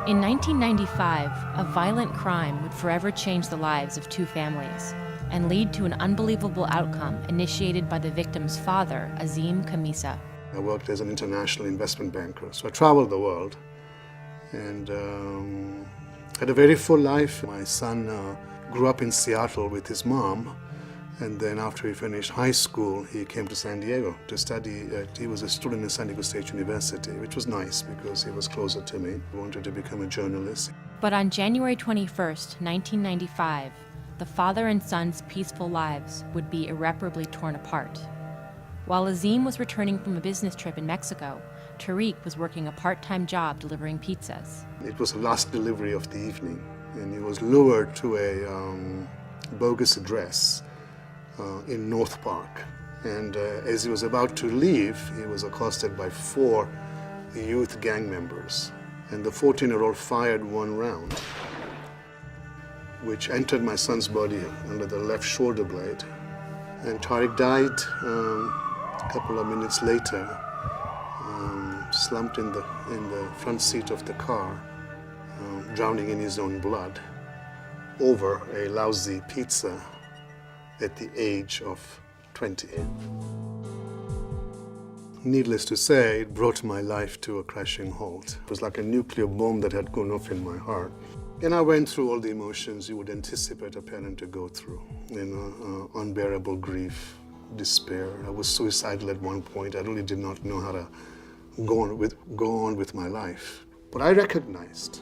In 1995, a violent crime would forever change the lives of two families and lead to an unbelievable outcome initiated by the victim's father, Azim Khamisa. I worked as an international investment banker, so I traveled the world and had a very full life. My son grew up in Seattle with his mom, and then after he finished high school, he came to San Diego to study. He was a student in San Diego State University, which was nice because he was closer to me. He wanted to become a journalist. But on January 21st, 1995, the father and son's peaceful lives would be irreparably torn apart. While Azim was returning from a business trip in Mexico, Tariq was working a part-time job delivering pizzas. It was the last delivery of the evening, and he was lured to a bogus address in North Park. And as he was about to leave, he was accosted by 4 youth gang members. And the 14-year-old fired one round, which entered my son's body under the left shoulder blade. And Tariq died a couple of minutes later, slumped in the front seat of the car, drowning in his own blood over a lousy pizza at the age of 20. Needless to say, it brought my life to a crashing halt. It was like a nuclear bomb that had gone off in my heart. And I went through all the emotions you would anticipate a parent to go through. Unbearable grief, despair. I was suicidal at one point. I really did not know how to go on with my life. But I recognized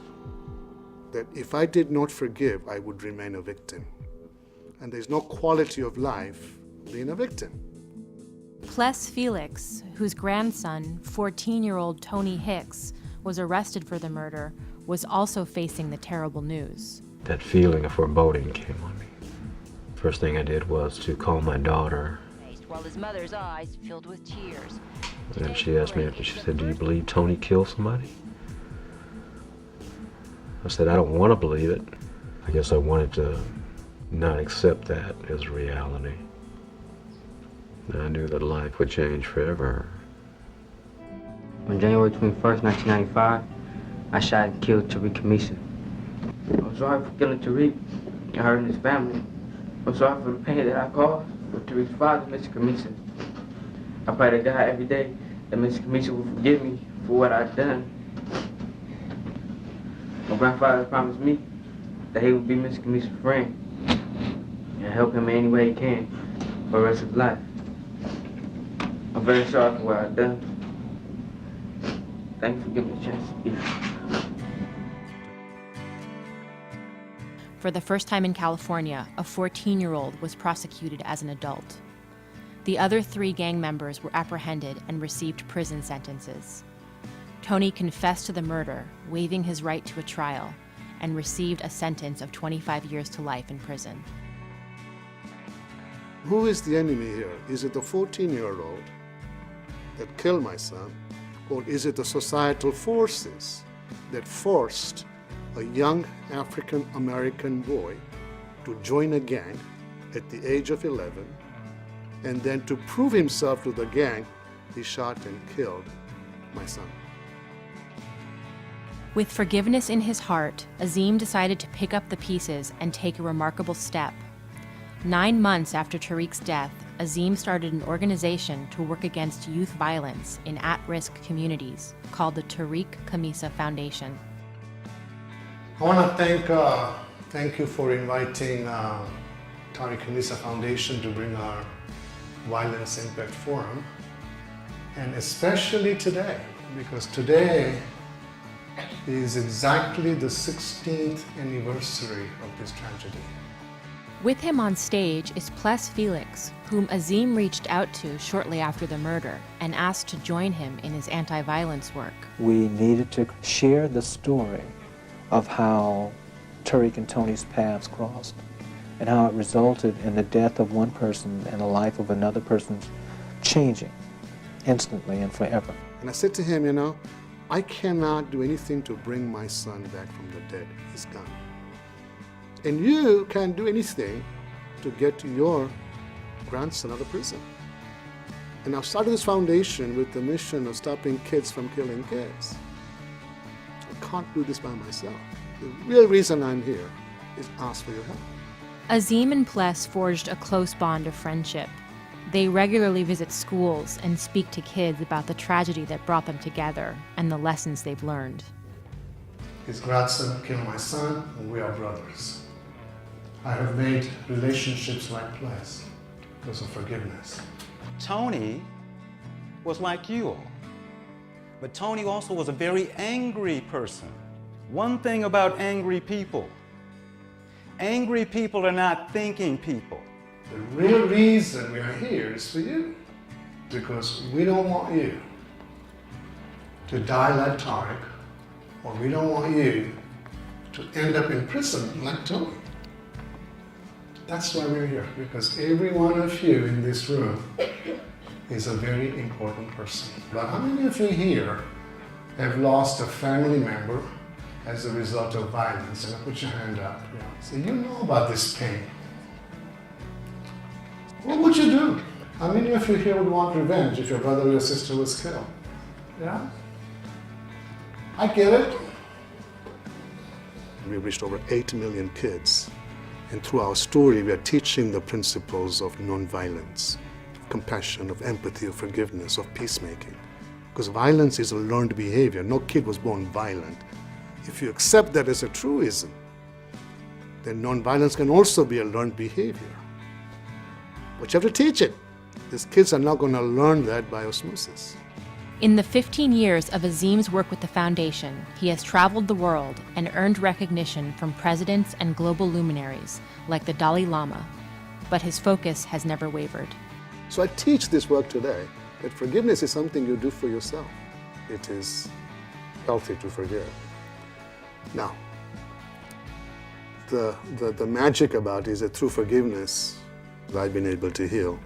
that if I did not forgive, I would remain a victim. And there's no quality of life being a victim. Ples Felix, whose grandson, 14-year-old Tony Hicks, was arrested for the murder, was also facing the terrible news. That feeling of foreboding came on me. First thing I did was to call my daughter. While his mother's eyes filled with tears. And then she asked me, she said, "Do you believe Tony killed somebody?" I said, "I don't want to believe it." I guess I wanted to not accept that as reality. And I knew that life would change forever. On January 21st, 1995, I shot and killed Tariq Khamisa. I'm sorry for killing Tariq and hurting his family. I'm sorry for the pain that I caused for Tariq's father, Mr. Khamisa. I pray to God every day that Mr. Khamisa will forgive me for what I've done. My grandfather promised me that he would be Mr. Khamisa's friend and help him in any way he can for the rest of his life. I'm very sorry for what I've done. Thank you for giving me a chance to speak. For the first time in California, a 14-year-old was prosecuted as an adult. The other 3 gang members were apprehended and received prison sentences. Tony confessed to the murder, waiving his right to a trial, and received a sentence of 25 years to life in prison. Who is the enemy here? Is it the 14-year-old that killed my son, or is it the societal forces that forced a young African-American boy to join a gang at the age of 11, and then to prove himself to the gang, he shot and killed my son? With forgiveness in his heart, Azim decided to pick up the pieces and take a remarkable step. 9 months after Tariq's death, Azim started an organization to work against youth violence in at-risk communities called the Tariq Khamisa Foundation. I want to thank you for inviting Tariq Khamisa Foundation to bring our Violence Impact Forum, and especially today, because today is exactly the 16th anniversary of this tragedy. With him on stage is Ples Felix, whom Azim reached out to shortly after the murder and asked to join him in his anti-violence work. We needed to share the story of how Tariq and Tony's paths crossed and how it resulted in the death of one person and the life of another person changing instantly and forever. And I said to him, you know, I cannot do anything to bring my son back from the dead. He's gone. And you can't do anything to get your grandson out of prison. And I've started this foundation with the mission of stopping kids from killing kids. can't do this by myself. The real reason I'm here is ask for your help. Azim and Pless forged a close bond of friendship. They regularly visit schools and speak to kids about the tragedy that brought them together and the lessons they've learned. His grandson killed my son, and we are brothers. I have made relationships like Pless because of forgiveness. Tony was like you all. But Tony also was a very angry person. One thing about angry people are not thinking people. The real reason we are here is for you, because we don't want you to die like Tariq, or we don't want you to end up in prison like Tony. That's why we're here, because every one of you in this room is a very important person. But how many of you here have lost a family member as a result of violence? And put your hand up. Yeah. So you know about this pain. What would you do? How many of you here would want revenge if your brother or your sister was killed? Yeah? I get it. We've reached over 8 million kids. And through our story, we are teaching the principles of nonviolence, of compassion, of empathy, of forgiveness, of peacemaking. Because violence is a learned behavior. No kid was born violent. If you accept that as a truism, then nonviolence can also be a learned behavior. But you have to teach it. These kids are not going to learn that by osmosis. In the 15 years of Azim's work with the Foundation, he has traveled the world and earned recognition from presidents and global luminaries like the Dalai Lama, but his focus has never wavered. So I teach this work today, that forgiveness is something you do for yourself. It is healthy to forgive. Now, the magic about it is that through forgiveness, I've been able to heal.